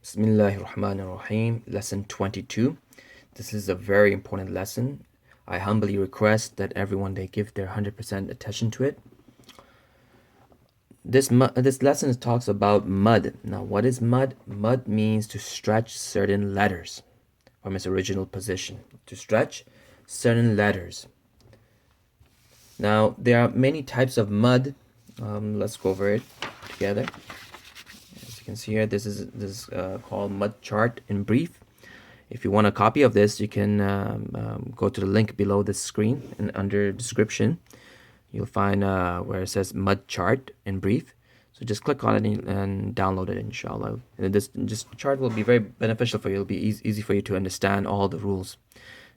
Bismillahir Rahmanir Rahim, lesson 22. This is a very important lesson. I humbly request that everyone they give their 100% attention to it. This lesson talks about mud. Now, what is mud? Mud means to stretch certain letters from its original position. To stretch certain letters. Now, there are many types of mud. Let's go over it together. As you can see here, this is called mud chart in brief. If you want a copy of this, you can go to the link below the screen and under description. You'll find where it says mud chart in brief. So just click on it and download it, inshallah. And this chart will be very beneficial for you. It'll be easy for you to understand all the rules.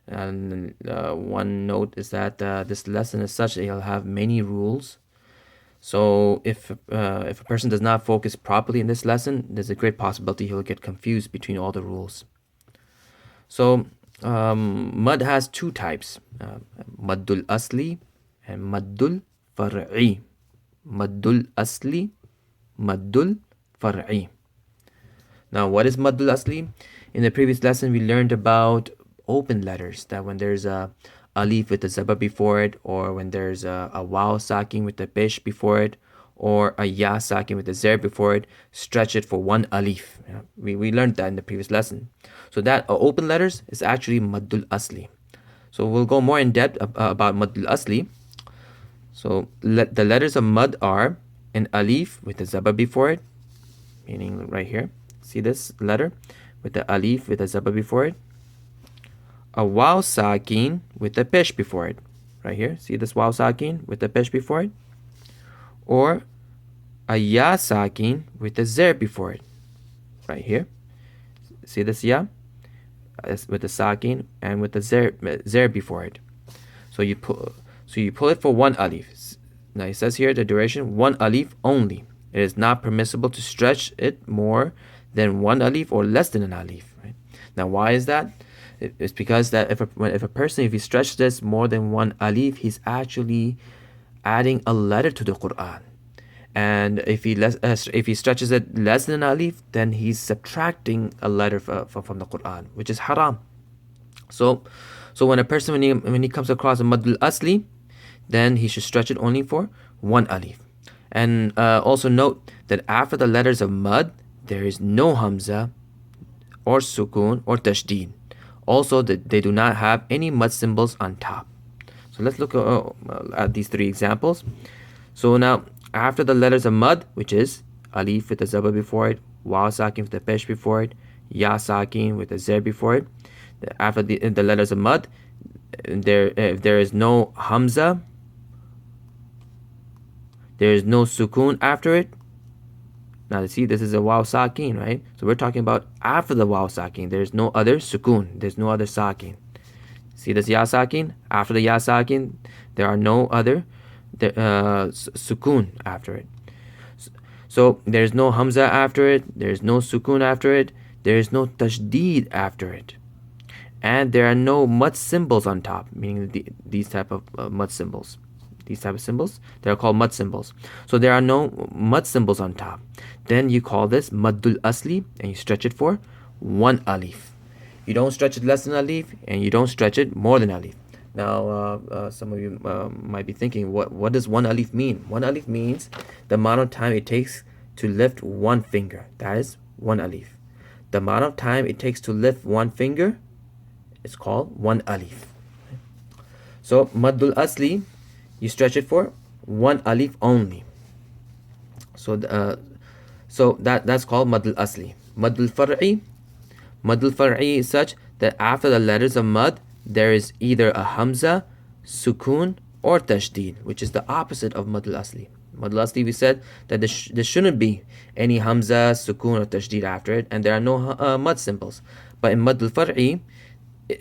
And one note is that this lesson is such that you'll have many rules. So if a person does not focus properly in this lesson, there's a great possibility he'll get confused between all the rules. So mud has two types, maddul asli and maddul far'i. Maddul asli, maddul far'i. Now, what is maddul asli? In the previous lesson, we learned about open letters, that when there's a alif with a zaba before it, or when there's a waw sakin with a pesh before it, or a ya sakin with a zer before it, stretch it for one alif. We learned that in the previous lesson. So that open letters is actually maddul asli. So we'll go more in depth about maddul asli. So the letters of mud are an alif with a zaba before it, meaning right here. See this letter with the alif with a zaba before it. A waw sakin with a pesh before it, right here. See this waw sakin with a pesh before it. Or a ya sakin with a zer before it, right here. See this ya with the sakin and with the zer before it. So you pull it for one alif. Now it says here the duration one alif only. It is not permissible to stretch it more than one alif or less than an alif. Right? Now why is that? It's because that if a person, if he stretches this more than one alif, he's actually adding a letter to the Quran. And if he stretches it less than an alif, then he's subtracting a letter from the Quran, which is haram. So when a person, when he comes across a maddul asli, then he should stretch it only for one alif. And also note that after the letters of mud, there is no hamza or sukun or tashdid. Also, they do not have any mud symbols on top. So let's look at these three examples. So now, after the letters of mud, which is alif with a zaba before it, waw sakin with a pesh before it, ya sakin with a zer before it. After the letters of mud, if there is no hamza, there is no sukun after it. Now, see, this is a waw sakin, right? So we're talking about after the waw sakin. There's no other sukun. There's no other sakin. See this ya sakin? After the ya sakin, there are no other sukun after it. So there's no hamza after it. There's no sukun after it. There is no tashdid after it. And there are no mud symbols on top, meaning these type of mud symbols. These type of symbols, they are called mud symbols. So there are no mud symbols on top. Then you call this maddul asli, and you stretch it for one alif. You don't stretch it less than alif, and you don't stretch it more than alif. Now, some of you might be thinking, what does one alif mean? One alif means the amount of time it takes to lift one finger. That is one alif. The amount of time it takes to lift one finger is called one alif. So maddul asli, you stretch it for one alif only. So that's called maddul asli. Maddul far'i is such that after the letters of mud, there is either a hamza, sukun, or tashdid, which is the opposite of maddul asli. Maddul asli, we said that there shouldn't be any hamza, sukun, or tashdid after it, and there are no mud symbols. But in maddul far'i,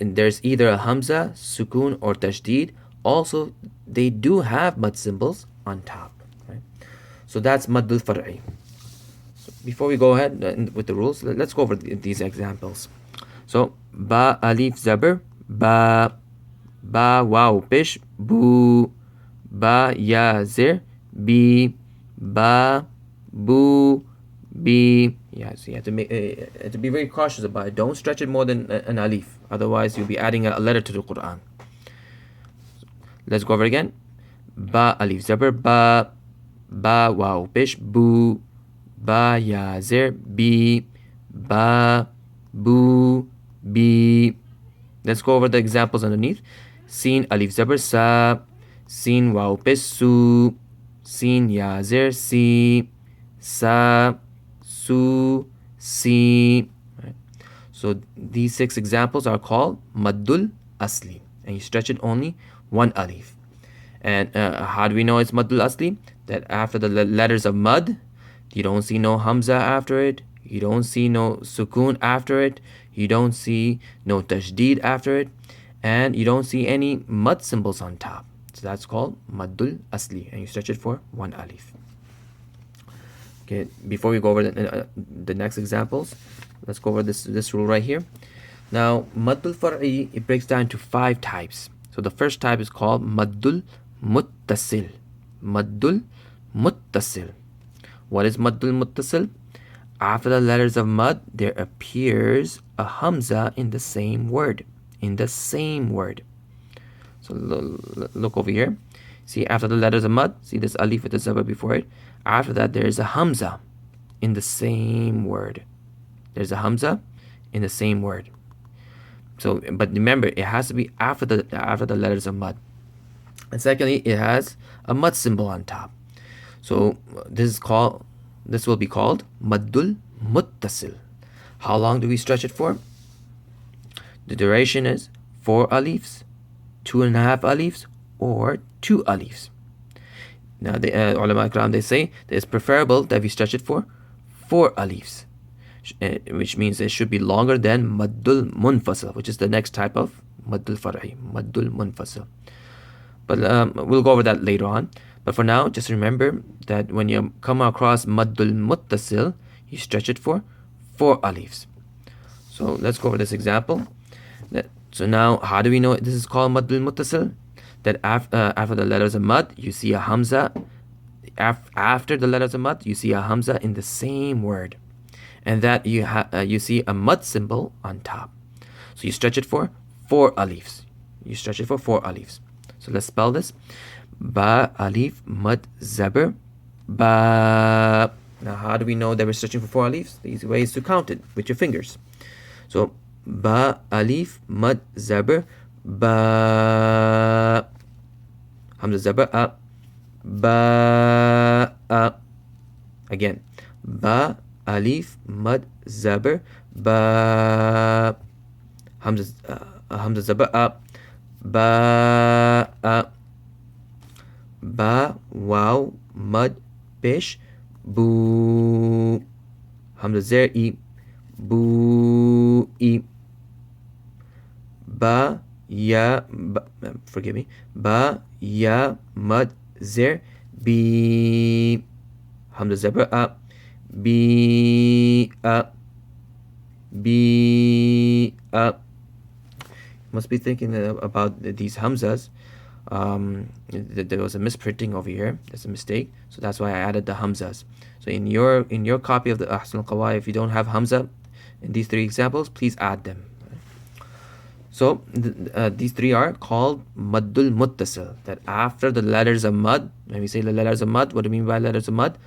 there's either a hamza, sukun, or tashdid. Also, they do have mud symbols on top. Right? So that's maddul far'i. So before we go ahead with the rules, let's go over these examples. So ba alif zabar, ba waw pesh, bu, ba ya zir, bi, ba, bu, B. Yeah, so you have to to be very cautious about it. Don't stretch it more than an alif. Otherwise, you'll be adding a letter to the Quran. Let's go over it again. Ba alif zabar ba. Ba waw pesh bu. Ba ya zer bi. Ba bu bi. Let's go over the examples underneath. Sin alif zabar sa. Sin waw pesh su. Sin ya zer si. Sa su si. Right. So these 6 examples are called maddul asli, and you stretch it only one alif. And how do we know it's maddul asli? That after the letters of mad, you don't see no hamza after it, you don't see no sukun after it, you don't see no tashdid after it, and you don't see any mad symbols on top. So that's called maddul asli, and you stretch it for one alif. Okay, before we go over the next examples, let's go over this rule right here. Now, maddul far'i, it breaks down to 5 types. So the first type is called maddul muttasil. Maddul muttasil. What is maddul muttasil? After the letters of mad, there appears a hamza in the same word. In the same word. So look over here. See, after the letters of mad, see this alif with the zaba before it. After that, there is a hamza in the same word. There's a hamza in the same word. So, but remember, it has to be after the letters of mad. And secondly, it has a mad symbol on top. So this will be called maddul muttasil. How long do we stretch it for? The duration is 4 alifs, 2.5 alifs, or 2 alifs. Now the ulama ikram, they say that it's preferable that we stretch it for 4 alifs, which means it should be longer than maddul munfasil, which is the next type of maddul far'i, maddul munfasil. But we'll go over that later on. But for now, just remember that when you come across maddul muttasil, you stretch it for 4 alifs. So let's go over this example. So now, how do we know this is called maddul muttasil? That after the letters of mad, you see a hamza. After the letters of mad, you see a hamza in the same word, and that you see a mad symbol on top. So you stretch it for 4 alifs. You stretch it for 4 alifs. So let's spell this. Ba alif mad zabar ba. Now how do we know that we're stretching for 4 alifs? The easy way is to count it with your fingers. So ba alif mad zabar ba. Hamza zabar a. Ba a. Again. Ba alif mad zabar ba. Hamza zabar a. Ba a. Ba waw mad pesh bu. Hamza zer i. Bu i. Ba ya forgive me. Ba ya mad zer bi. Hamza zabar a. Bi a. Bi a. Must be thinking about these hamzas. There was a misprinting over here. There's a mistake, so that's why I added the hamzas. So in your copy of the Ahsanul Qawaa'id, if you don't have hamza in these 3 examples, please add them. So these 3 are called maddul muttasil. That after the letters of mad, when we say the letters of mad, what do we mean by letters of mad?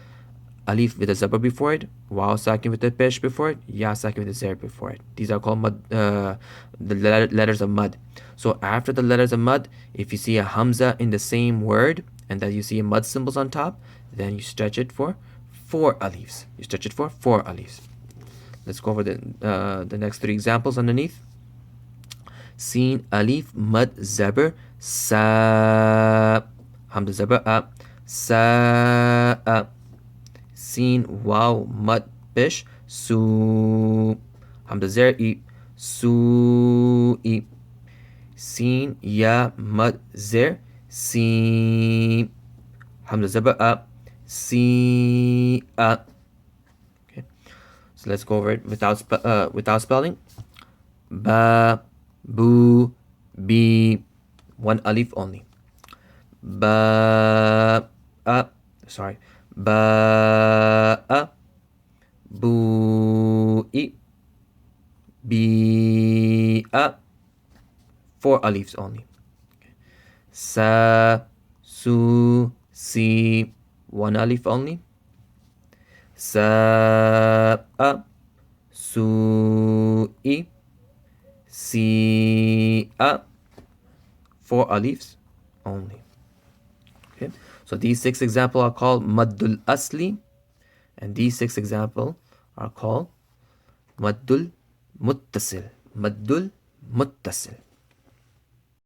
Alif with a zabar before it, waw sakin with a pesh before it, ya sakin with a zer before it. These are called the letters of mad. So after the letters of mad, if you see a hamza in the same word and that you see a mad symbols on top, then you stretch it for 4 alifs. You stretch it for 4 alifs. Let's go over the next 3 examples underneath. Sin alif mad zabar sa. Hamza zabar a. Sa a. Sin waw mad pesh su. Hamza zer i. Su i. Sin ya mad zer si. Hamza zabar a. Si a. Okay, so let's go over it without spelling. Ba, bu, bi. 1 alif only. Ba a. Sorry. Ba a. bu'i, bi'a, four alifs only. Sa, su, si, one alif only. Sa'a, su'i, si'a, four alifs only. Okay, so these six examples are called maddul asli, and these six examples are called maddul muttasil. Maddul muttasil.